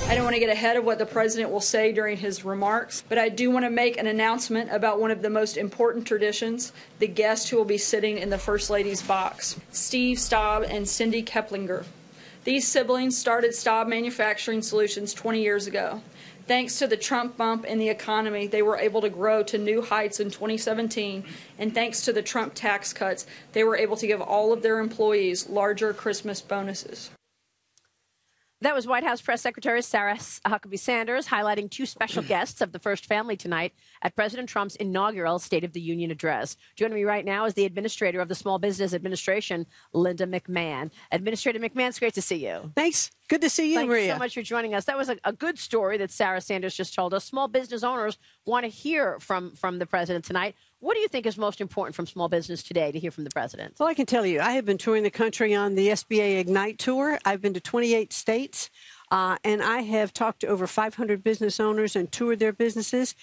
I don't want to get ahead of what the president will say during his remarks, but I do want to make an announcement about one of the most important traditions, the guest who will be sitting in the First Lady's box, Steve Staub and Cindy Keplinger. These siblings started Staub Manufacturing Solutions 20 years ago. Thanks to the Trump bump in the economy, they were able to grow to new heights in 2017, and thanks to the Trump tax cuts, they were able to give all of their employees larger Christmas bonuses. That was White House Press Secretary Sarah Huckabee Sanders highlighting two special guests of the first family tonight at President Trump's inaugural State of the Union address. Joining me right now is the Administrator of the Small Business Administration, Linda McMahon. Administrator McMahon, it's great to see you. Thanks. Good to see you, Maria. Thank you so much for joining us. That was a good story that Sarah Sanders just told us. Small business owners want to hear from the president tonight. What do you think is most important from small business today to hear from the president? Well, I can tell you, I have been touring the country on the SBA Ignite tour. I've been to 28 states, and I have talked to over 500 business owners and toured their businesses.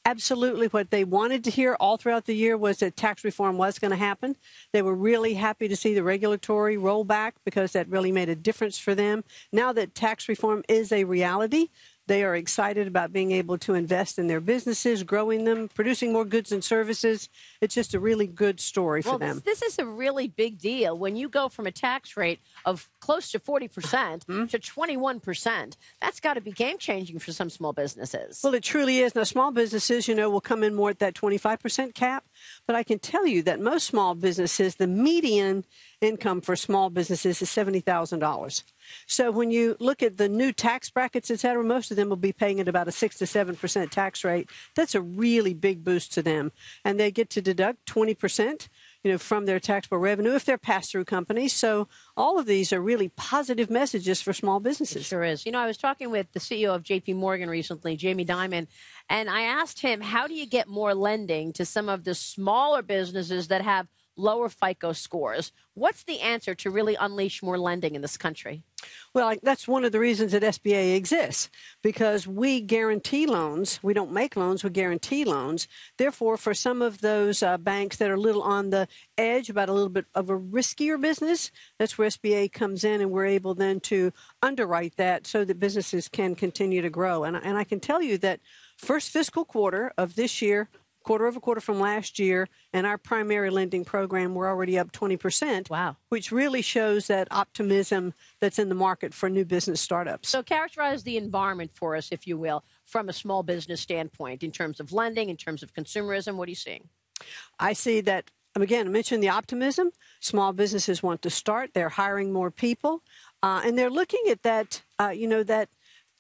Absolutely what they wanted to hear all throughout the year was that tax reform was going to happen. They were really happy to see the regulatory rollback because that really made a difference for them. Now that tax reform is a reality, they are excited about being able to invest in their businesses, growing them, producing more goods and services. It's just a really good story for them. This is a really big deal. When you go from a tax rate of close to 40% to 21%, that's got to be game-changing for some small businesses. Well, it truly is. Now, small businesses, will come in more at that 25% cap. But I can tell you that most small businesses, the median income for small businesses is $70,000. So when you look at the new tax brackets, et cetera, most of them will be paying at about a 6 to 7% tax rate. That's a really big boost to them. And they get to deduct 20%, from their taxable revenue if they're pass-through companies. So all of these are really positive messages for small businesses. It sure is. I was talking with the CEO of J.P. Morgan recently, Jamie Dimon, and I asked him, how do you get more lending to some of the smaller businesses that have lower FICO scores? What's the answer to really unleash more lending in this country? Well, that's one of the reasons that SBA exists, because we guarantee loans. We don't make loans, we guarantee loans. Therefore, for some of those banks that are a little on the edge about a little bit of a riskier business, that's where SBA comes in, and we're able then to underwrite that so that businesses can continue to grow. And I can tell you that first fiscal quarter of this year, quarter over quarter from last year, and our primary lending program, we're already up 20%. Wow. Which really shows that optimism that's in the market for new business startups. So characterize the environment for us, if you will, from a small business standpoint, in terms of lending, in terms of consumerism. What are you seeing? I see that, again, I mentioned the optimism. Small businesses want to start. They're hiring more people. And they're looking at that, that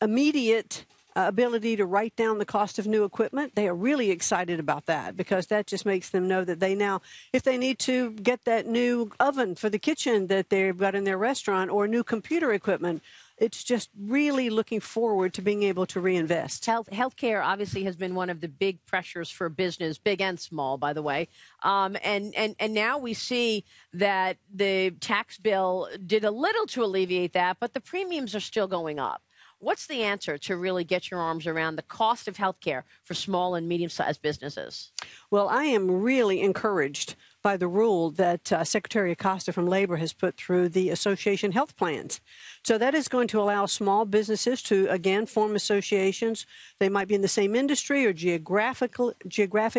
immediate ability to write down the cost of new equipment. They are really excited about that because that just makes them know that they now, if they need to get that new oven for the kitchen that they've got in their restaurant or new computer equipment, it's just really looking forward to being able to reinvest. Healthcare obviously has been one of the big pressures for business, big and small, by the way. And now we see that the tax bill did a little to alleviate that, but the premiums are still going up. What's the answer to really get your arms around the cost of health care for small and medium-sized businesses? Well, I am really encouraged by the rule that Secretary Acosta from Labor has put through the association health plans. So that is going to allow small businesses to, again, form associations. They might be in the same industry or geographic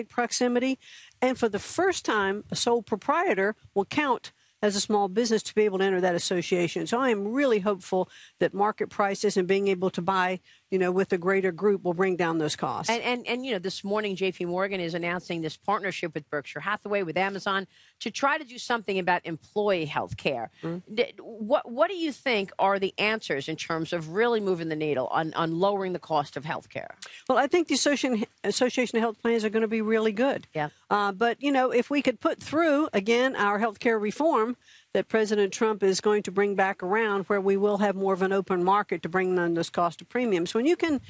proximity. And for the first time, a sole proprietor will count as a small business to be able to enter that association. So I am really hopeful that market prices and being able to buy, with a greater group will bring down those costs. And this morning, J.P. Morgan is announcing this partnership with Berkshire Hathaway, with Amazon, to try to do something about employee health care. What do you think are the answers in terms of really moving the needle on lowering the cost of health care? Well, I think the Association of Health Plans are going to be really good. Yeah. But, if we could put through, again, our health care reform that President Trump is going to bring back around, where we will have more of an open market to bring down those cost of premiums. When you can,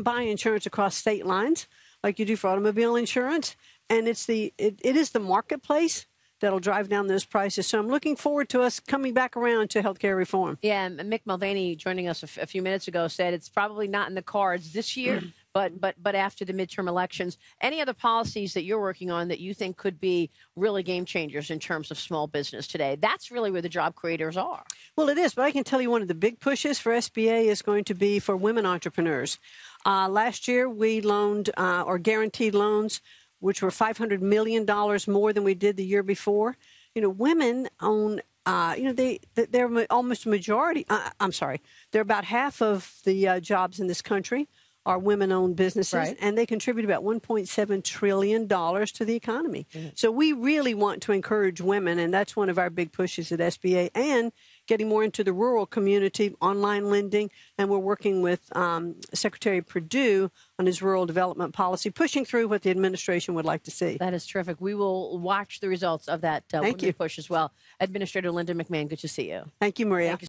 buy insurance across state lines, like you do for automobile insurance, and it is the marketplace that'll drive down those prices. So I'm looking forward to us coming back around to healthcare reform. Yeah, and Mick Mulvaney, joining us a few minutes ago, said it's probably not in the cards this year, but after the midterm elections. Any other policies that you're working on that you think could be really game changers in terms of small business today? That's really where the job creators are. Well, it is, but I can tell you one of the big pushes for SBA is going to be for women entrepreneurs. Last year, we loaned or guaranteed loans, which were $500 million more than we did the year before. Women own, they're almost a majority. They're about half of the jobs in this country are women-owned businesses, right, and they contribute about $1.7 trillion to the economy. Mm-hmm. So we really want to encourage women, and that's one of our big pushes at SBA, and getting more into the rural community, online lending, and we're working with Secretary Perdue on his rural development policy, pushing through what the administration would like to see. That is terrific. We will watch the results of that push as well. Administrator Linda McMahon, good to see you. Thank you, Maria. Thank you.